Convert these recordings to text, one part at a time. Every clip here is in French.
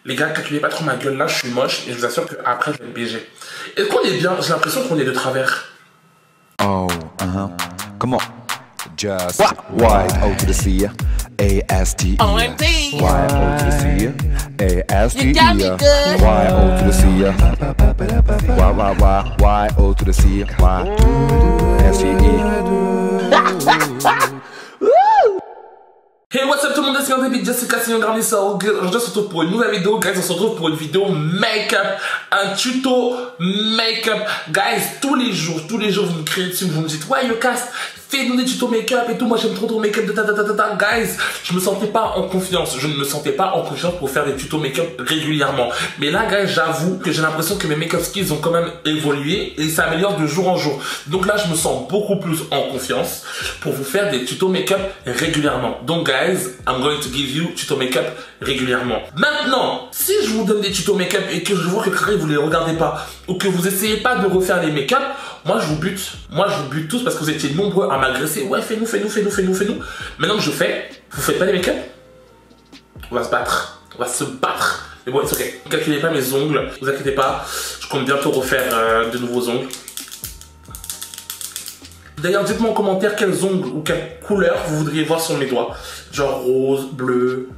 Les gars, calculez pas trop ma gueule là, je suis moche et je vous assure qu'après je vais être BG. Est-ce qu'on est bien? J'ai l'impression qu'on est de travers. Oh, come on. Just Y-O to the C, A-S-T-E. OMG. Y-O to the C, A-S-T-E. You got me good. Y-O to the C, Y-O to the C, Y-S-T-E. Hey, what's up tout le monde, c'est David, Jessica, c'est Granny Soul. Aujourd'hui, on se retrouve pour une nouvelle vidéo. Guys, on se retrouve pour une vidéo make-up, un tuto make-up. Guys, tous les jours, vous me criez dessus, vous me dites, ouais, Yocast, fais-nous des tutos make-up et tout. Moi, j'aime trop ton make-up de ta. Guys, je me sentais pas en confiance. Je ne me sentais pas en confiance pour faire des tutos make-up régulièrement. Mais là, guys, j'avoue que j'ai l'impression que mes make-up skills ont quand même évolué et ça améliore de jour en jour. Donc là, je me sens beaucoup plus en confiance pour vous faire des tutos make-up régulièrement. Donc, guys, I'm going to give you tuto make-up régulièrement. Maintenant, si je vous donne des tutos make-up et que je vois que vous les regardez pas ou que vous essayez pas de refaire les make-up, moi je vous bute. Moi je vous bute tous parce que vous étiez nombreux à m'agresser. Ouais, fais-nous. Maintenant que je fais, vous faites pas les make-up? On va se battre. Mais bon, c'est ok. Ne calculez pas mes ongles. Vous inquiétez pas. Je compte bientôt refaire de nouveaux ongles. D'ailleurs, dites-moi en commentaire quels ongles ou quelle couleur vous voudriez voir sur mes doigts. Genre rose, bleu,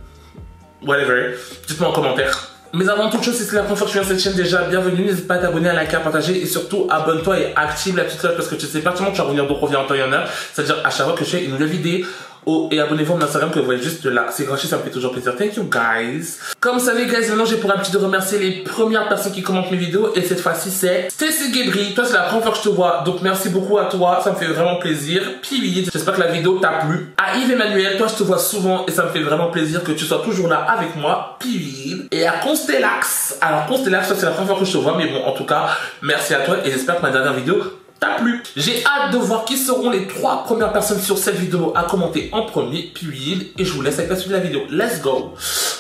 whatever. Dites-moi en commentaire. Mais avant toute chose, si c'est la première fois que tu viens sur cette chaîne, déjà, bienvenue. N'hésite pas à t'abonner, à liker, à partager et surtout, abonne-toi et active la petite cloche parce que tu sais pertinemment que tu vas revenir donc revient en temps et en heure. C'est-à-dire à chaque fois que je fais une nouvelle vidéo. Oh, et abonnez-vous à mon Instagram que vous voyez juste là. C'est gratuit, ça me fait toujours plaisir. Thank you guys. Comme vous savez guys, maintenant j'ai pour habitude de remercier les premières personnes qui commentent mes vidéos. Et cette fois-ci c'est Stacy Gebri. Toi c'est la première fois que je te vois. Donc merci beaucoup à toi. Ça me fait vraiment plaisir. Puis j'espère que la vidéo t'a plu. À Yves Emmanuel, toi je te vois souvent. Et ça me fait vraiment plaisir que tu sois toujours là avec moi. Puis et à Constellax. Alors Constellax, toi c'est la première fois que je te vois. Mais bon, en tout cas, merci à toi. Et j'espère que ma dernière vidéo t'a plu. J'ai hâte de voir qui seront les 3 premières personnes sur cette vidéo à commenter en premier, puis et je vous laisse avec la suite de la vidéo. Let's go.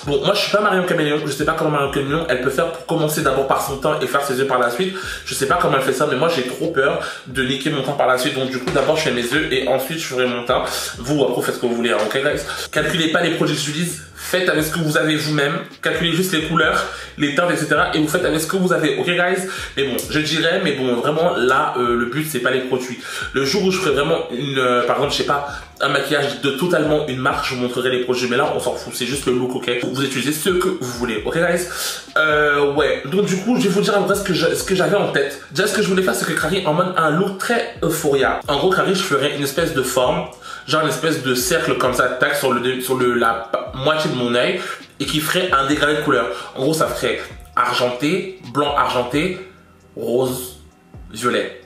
Bon, moi je suis pas Marion Caméléon, je sais pas comment Marion Caméléon elle peut faire pour commencer d'abord par son teint et faire ses yeux par la suite. Je sais pas comment elle fait ça, mais moi j'ai trop peur de niquer mon teint par la suite. Donc du coup d'abord je fais mes yeux et ensuite je ferai mon teint. Vous après faites ce que vous voulez, hein, ok guys. Calculez pas les produits que j'utilise. Faites avec ce que vous avez vous-même, calculez juste les couleurs, les teintes, etc. Et vous faites avec ce que vous avez, ok guys? Mais bon, je dirais, mais bon, vraiment là, le but c'est pas les produits. Le jour où je ferai vraiment par exemple, je sais pas, un maquillage de totalement une marque, je vous montrerai les produits. Mais là, on s'en fout, c'est juste le look, ok? Vous utilisez ce que vous voulez, ok guys? Ouais, donc du coup, je vais vous dire en vrai ce que j'avais en tête. Déjà, ce que je voulais faire, c'est que Carrie en mode un look très euphoria. En gros, Carrie, je ferais une espèce de forme, genre une espèce de cercle comme ça, tac, sur la moitié de mon œil et qui ferait un dégradé de couleur. En gros, ça ferait argenté, blanc argenté, rose, violet.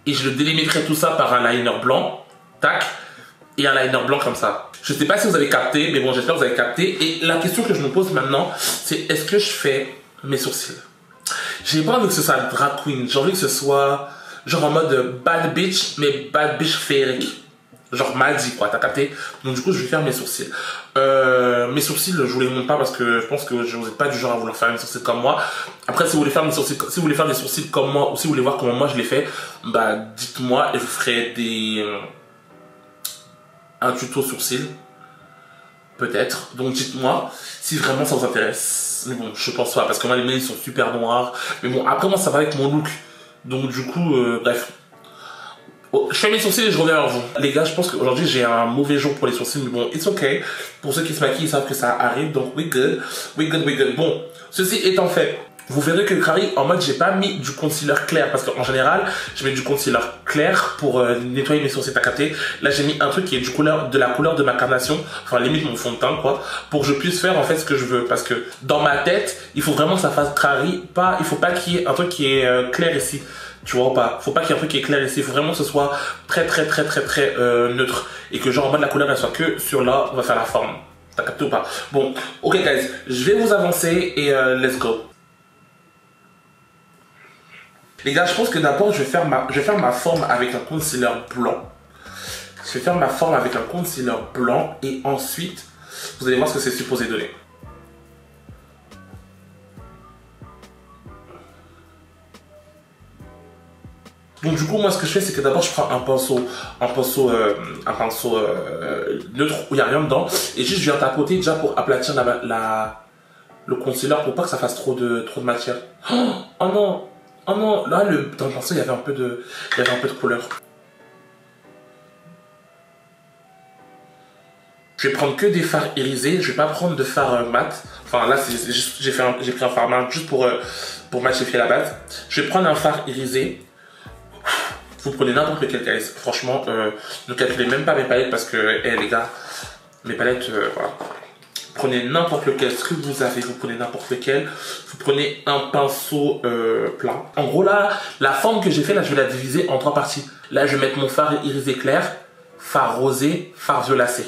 Et je le délimiterais tout ça par un liner blanc, tac, et un liner blanc comme ça. Je sais pas si vous avez capté, mais bon, j'espère que vous avez capté. Et la question que je me pose maintenant, c'est est-ce que je fais mes sourcils? J'ai pas envie que ce soit drag queen, j'ai envie que ce soit genre en mode bad bitch, mais bad bitch féerique. Genre Maddy quoi, t'as capté? Donc du coup je vais faire mes sourcils. Mes sourcils je vous les montre pas parce que je pense que je vous êtes pas du genre à vouloir faire mes sourcils comme moi. Après si vous voulez faire mes sourcils, si vous voulez faire des sourcils comme moi ou si vous voulez voir comment moi je les fais, bah dites-moi et je vous ferai un tuto sourcils. Peut-être. Donc dites-moi si vraiment ça vous intéresse. Mais bon je pense pas parce que moi les miens ils sont super noirs. Mais bon après moi ça va avec mon look. Donc du coup bref. Oh, je fais mes sourcils et je reviens vers vous. Les gars, je pense qu'aujourd'hui j'ai un mauvais jour pour les sourcils, mais bon, it's okay. Pour ceux qui se maquillent, ils savent que ça arrive, donc we good. Bon, ceci étant fait, vous verrez que Carrie, en mode, j'ai pas mis du concealer clair, parce qu'en général, je mets du concealer clair pour nettoyer mes sourcils, t'as capté. Là, j'ai mis un truc qui est de la couleur de ma carnation, enfin limite mon fond de teint, quoi, pour que je puisse faire en fait ce que je veux, parce que dans ma tête, il faut vraiment que ça fasse Carrie, il faut pas qu'il y ait un truc qui est clair ici. Tu vois ou pas? Faut pas qu'il y ait un truc qui est clair ici. Il faut vraiment que ce soit très neutre. Et que genre en mode la couleur elle soit que sur là, on va faire la forme. T'as capté ou pas? Bon, ok guys, je vais vous avancer et let's go. Les gars, je pense que d'abord je vais faire ma forme avec un concealer blanc. Je vais faire ma forme avec un concealer blanc et ensuite, vous allez voir ce que c'est supposé donner. Donc du coup moi ce que je fais c'est que d'abord je prends un pinceau neutre où il n'y a rien dedans et juste je viens tapoter déjà pour aplatir le concealer pour pas que ça fasse trop de matière. Oh non, oh non, là dans le pinceau il y avait un peu de couleur. Je vais prendre que des fards irisés, je vais pas prendre de fard mat. Enfin là j'ai pris un fard mat juste pour matifier la base. Je vais prendre un fard irisé. Vous prenez n'importe lequel, guys. Franchement, ne calculez même pas mes palettes parce que, les gars, mes palettes, voilà. Prenez n'importe lequel, ce que vous avez, vous prenez n'importe lequel. Vous prenez un pinceau plat. En gros, là, la forme que j'ai fait, là, je vais la diviser en 3 parties. Là, je vais mettre mon fard irisé clair, fard rosé, fard violacé.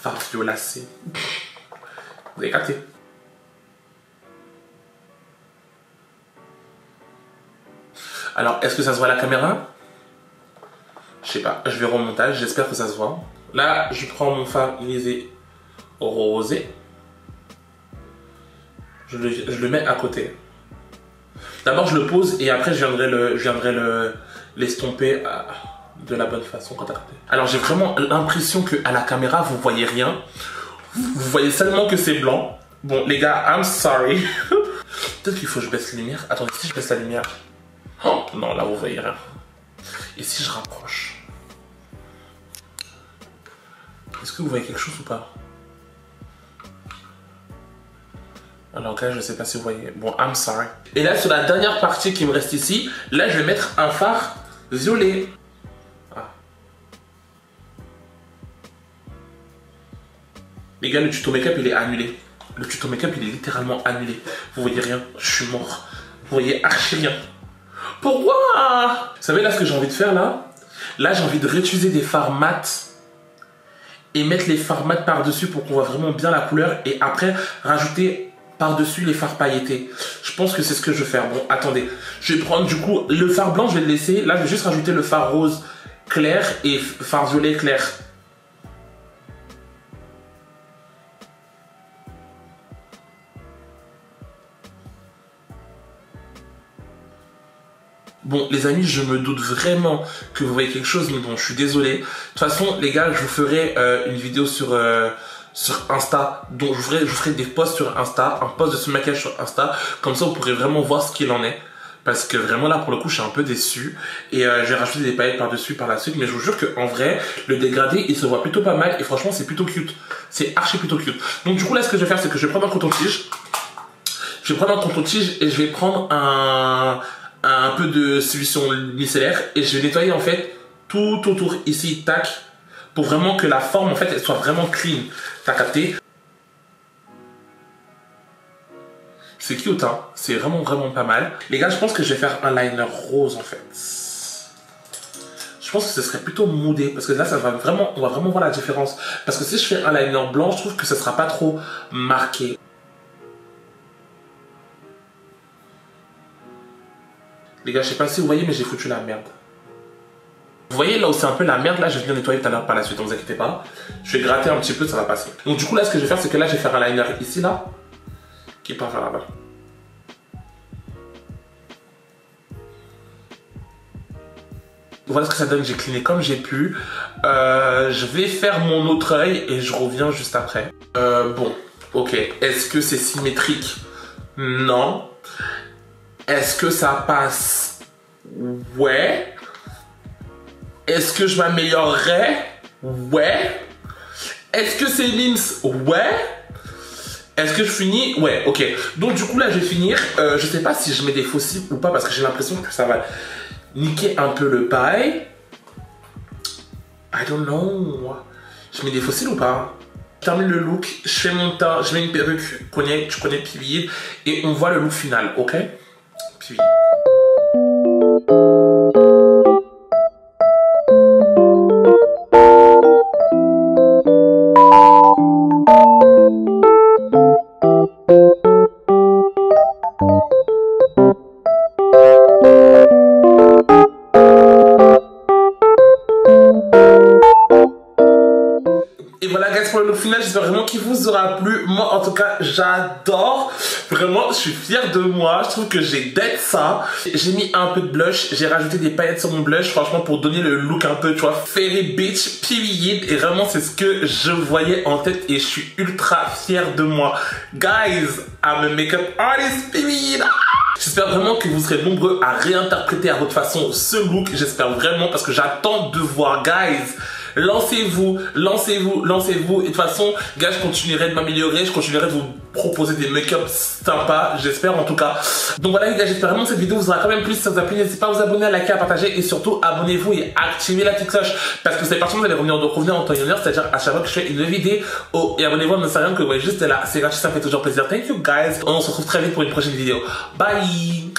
Fard violacé. Vous avez capté? Alors, est-ce que ça se voit à la caméra? Je sais pas, je verrai au montage, j'espère que ça se voit. Là, je prends mon fard irisé rosé. Je le mets à côté. D'abord, je le pose et après, je viendrai l'estomper de la bonne façon quand t'as capté. Alors, j'ai vraiment l'impression qu'à la caméra, vous voyez rien. Vous voyez seulement que c'est blanc. Bon, les gars, I'm sorry. Peut-être qu'il faut que je baisse la lumière. Attendez, si je baisse la lumière... Oh, non, là, vous voyez rien. Et si je rapproche? Est-ce que vous voyez quelque chose ou pas? Alors là, je sais pas si vous voyez. Bon, I'm sorry. Et là, sur la dernière partie qui me reste ici, là, je vais mettre un fard violet. Ah. Les gars, le tuto make-up, il est annulé. Le tuto make-up, il est littéralement annulé. Vous voyez rien, je suis mort. Vous voyez archi rien. Pourquoi? Vous savez, là, ce que j'ai envie de faire, là? Là, j'ai envie de réutiliser des fards mat et mettre les fards mat par-dessus pour qu'on voit vraiment bien la couleur et après rajouter par-dessus les fards pailletés. Je pense que c'est ce que je vais faire. Bon, attendez. Je vais prendre du coup le fard blanc, je vais le laisser. Là, je vais juste rajouter le fard rose clair et fard violet clair. Bon, les amis, je me doute vraiment que vous voyez quelque chose, mais bon, je suis désolé. De toute façon, les gars, je vous ferai une vidéo sur Insta. Donc, je vous ferai des posts sur Insta, un post de ce maquillage sur Insta. Comme ça, vous pourrez vraiment voir ce qu'il en est. Parce que vraiment, là, pour le coup, je suis un peu déçu. Et je vais rajouter des paillettes par-dessus par la suite. Mais je vous jure qu'en vrai, le dégradé, il se voit plutôt pas mal. Et franchement, c'est plutôt cute. C'est archi plutôt cute. Donc, du coup, là, ce que je vais faire, c'est que je vais prendre un coton-tige. Je vais prendre un coton-tige et je vais prendre un peu de solution micellaire et je vais nettoyer en fait tout autour ici, tac, pour vraiment que la forme en fait elle soit vraiment clean. T'as capté? C'est cute, hein, c'est vraiment pas mal. Les gars, je pense que je vais faire un liner rose en fait. Je pense que ce serait plutôt moodé parce que là ça va vraiment, on va vraiment voir la différence. Parce que si je fais un liner blanc, je trouve que ça sera pas trop marqué. Les gars, je sais pas si vous voyez, mais j'ai foutu la merde. Vous voyez là où c'est un peu la merde, là je vais venir nettoyer tout à l'heure par la suite, ne vous inquiétez pas. Je vais gratter un petit peu, ça va passer. Donc du coup là ce que je vais faire, c'est que là je vais faire un liner ici là, qui part vers là-bas. Voilà ce que ça donne, j'ai cleané comme j'ai pu. Je vais faire mon autre œil et je reviens juste après. Bon, ok, est-ce que c'est symétrique? Non. Est-ce que ça passe? Ouais. Est-ce que je m'améliorerais? Ouais. Est-ce que c'est mims? Ouais. Est-ce que je finis? Ouais, ok. Donc du coup là je vais finir. Je sais pas si je mets des faux cils ou pas parce que j'ai l'impression que ça va niquer un peu le paille. I don't know. Je mets des faux cils ou pas? Je termine le look, je fais mon teint, je mets une perruque, tu connais Pivi, et on voit le look final, ok? Pivi. Et voilà guys pour le look final, j'espère vraiment qu'il vous vous aura plu. Moi, en tout cas, j'adore. Vraiment, je suis fière de moi. Je trouve que j'ai d'être ça. J'ai mis un peu de blush. J'ai rajouté des paillettes sur mon blush, franchement, pour donner le look un peu, tu vois, fairy bitch, period. Et vraiment, c'est ce que je voyais en tête et je suis ultra fière de moi. Guys, I'm a makeup artist, period. J'espère vraiment que vous serez nombreux à réinterpréter à votre façon ce look. J'espère vraiment parce que j'attends de voir, guys. Lancez-vous, lancez-vous, lancez-vous. Et de toute façon, gars, je continuerai de m'améliorer, je continuerai de vous proposer des make-up sympas, j'espère en tout cas. Donc voilà les gars, j'espère vraiment que cette vidéo vous aura quand même plu. Si ça vous a plu, n'hésitez pas à vous abonner, à liker, à partager et surtout abonnez-vous et activez la petite cloche parce que c'est parti, vous allez revenir en temps et en heure, c'est-à-dire à chaque fois que je fais une vidéo. Oh, et abonnez-vous, ne sert à rien que vous voyez juste là, c'est gratuit, ça me fait toujours plaisir. Thank you guys, on se retrouve très vite pour une prochaine vidéo. Bye.